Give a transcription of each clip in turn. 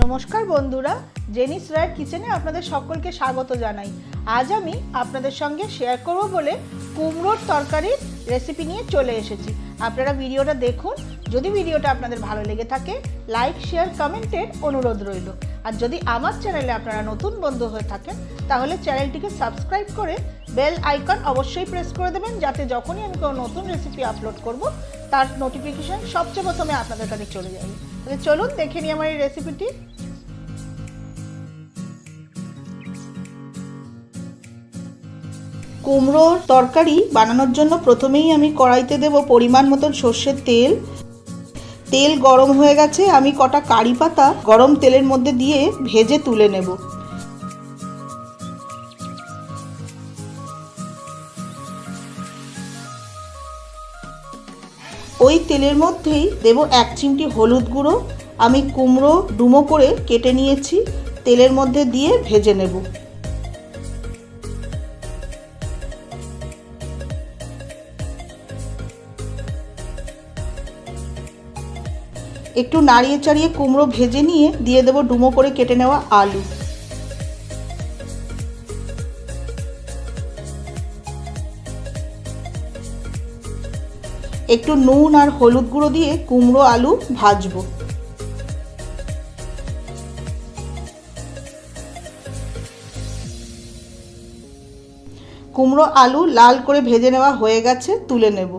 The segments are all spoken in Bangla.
নমস্কার বন্ধুরা, জেনিস রায়ের কিচেনে আপনাদের সকলকে স্বাগত জানাই। আজ আমি আপনাদের সঙ্গে শেয়ার করব বলে কুমড়োর তরকারির রেসিপি নিয়ে চলে এসেছি। আপনারা ভিডিওটা দেখুন। যদি ভিডিওটা আপনাদের ভালো লেগে থাকে লাইক, শেয়ার, কমেন্টের অনুরোধ রইল। আর যদি আমার চ্যানেলে আপনারা নতুন বন্ধু হয়ে থাকেন তাহলে চ্যানেলটিকে সাবস্ক্রাইব করে বেল আইকন অবশ্যই প্রেস করে দেবেন, যাতে যখনই আমি কোনো নতুন রেসিপি আপলোড করব তার নোটিফিকেশান সবচেয়ে প্রথমে আপনাদের কাছে চলে যাবে। তাহলে চলুন দেখে নিই আমার এই রেসিপিটি। কুমড়োর তরকারি বানানোর জন্য প্রথমেই আমি কড়াইতে দেব পরিমাণ মতন সর্ষের তেল। তেল গরম হয়ে গেছে, আমি কটা কারি পাতা গরম তেলের মধ্যে দিয়ে ভেজে তুলে নেব। ওই তেলের মধ্যেই দেব 1 চিমটি হলুদ গুঁড়ো। আমি কুমড়ো ডুমো করে কেটে নিয়েছি, তেলের মধ্যে দিয়ে ভেজে নেব। একটু নাড়িয়ে চাড়িয়ে কুমড়ো ভেজে নিয়ে দিয়ে দেব ডুমো করে কেটে নেওয়া আলু। একটু নুন আর হলুদ গুঁড়ো দিয়ে কুমড়ো আলু ভাজবো। কুমড়ো আলু লাল করে ভেজে নেওয়া হয়ে গেছে, তুলে নেব।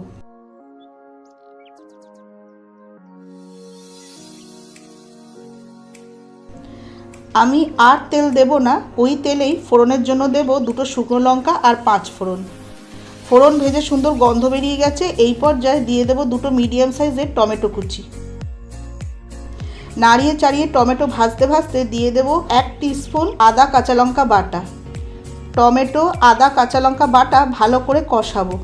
আমি আর তেল দেব না, ওই তেলেই ফোড়নের জন্য দেব 2টো শুকনো লঙ্কা আর 5 ফোড়ন। ফোড়ন ভেজে সুন্দর গন্ধ বেরিয়ে গেছে, এই পর্যায়ে দিয়ে দেব 2টো মিডিয়াম সাইজের টমেটো কুচি। নাড়িয়ে চাড়িয়ে টমেটো ভাজতে ভাজতে দিয়ে দেব 1 টিস্পুন আদা কাঁচা লঙ্কা বাটা। টমেটো, আদা, কাঁচা লঙ্কা বাটা ভালো করে কষাবো।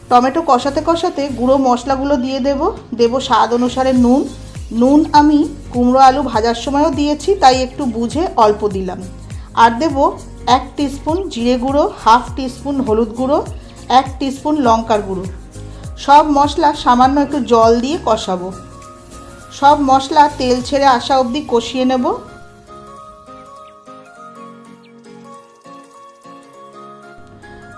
টমেটো কষাতে কষাতে গুঁড়ো মশলাগুলো দিয়ে দেব স্বাদ অনুসারে নুন। নুন আমি কুমড়ো আলু ভাজার সময়ও দিয়েছি, তাই একটু বুঝে অল্প দিলাম। আর দেব 1 টিস্পুন জিরে গুঁড়ো, 1/2 টিস্পুন হলুদ গুঁড়ো, 1 টিস্পুন লঙ্কার গুঁড়ো। সব মশলা সামান্য একটু জল দিয়ে কষাবো। সব মশলা তেল ছেড়ে আসা অবধি কষিয়ে নেব।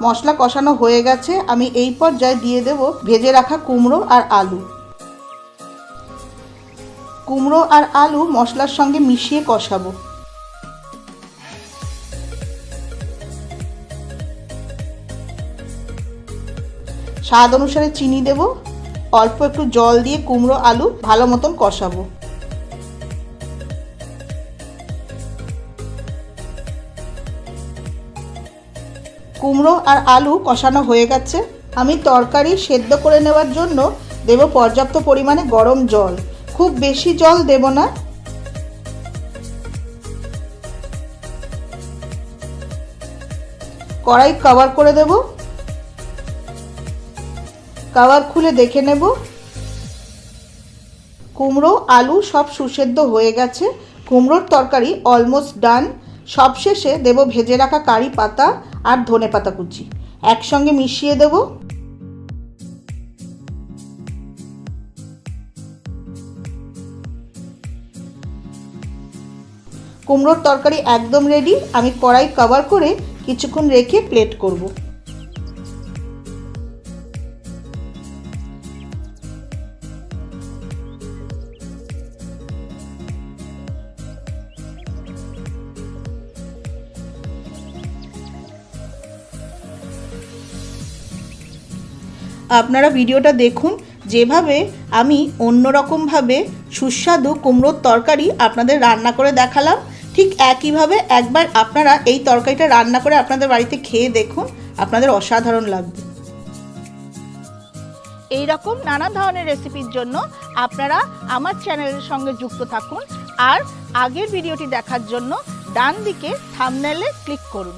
মশলা কষানো হয়ে গেছে, আমি এই পর্যায়ে দিয়ে দেব ভেজে রাখা কুমড়ো আর আলু। কুমড়ো আর আলু মশলার সঙ্গে মিশিয়ে কষাবো। স্বাদ অনুসারে চিনি দেব। অল্প একটু জল দিয়ে কুমড়ো আলু ভালো মতন কষাবো। কুমড়ো আর আলু কষানো হয়ে গেছে, আমি তরকারি সেদ্ধ করে নেওয়ার জন্য দেব পর্যাপ্ত পরিমাণে গরম জল। খুব বেশি জল দেব না। কড়াই কভার করে দেব। কভার খুলে দেখে নেব। কুমড়ো আলু সব সুসেদ্ধ হয়ে গেছে, কুমড়োর তরকারি অলমোস্ট ডান। সবশেষে দেব ভেজে রাখা কারি পাতা আর ধনে পাতা কুচি, একসঙ্গে মিশিয়ে দেব। কুমড়োর তরকারি একদম রেডি। আমি কড়াই কভার করে কিছুক্ষণ রেখে প্লেট করব। আপনারা ভিডিওটা দেখুন, যেভাবে আমি অন্যরকমভাবে সুস্বাদু কুমড়োর তরকারি আপনাদের রান্না করে দেখালাম, ঠিক একইভাবে একবার আপনারা এই তরকারিটা রান্না করে আপনাদের বাড়িতে খেয়ে দেখুন, আপনাদের অসাধারণ লাগবে। এই রকম নানা ধরনের রেসিপির জন্য আপনারা আমার চ্যানেলের সঙ্গে যুক্ত থাকুন আর আগের ভিডিওটি দেখার জন্য ডান দিকে থাম্বনেইলে ক্লিক করুন।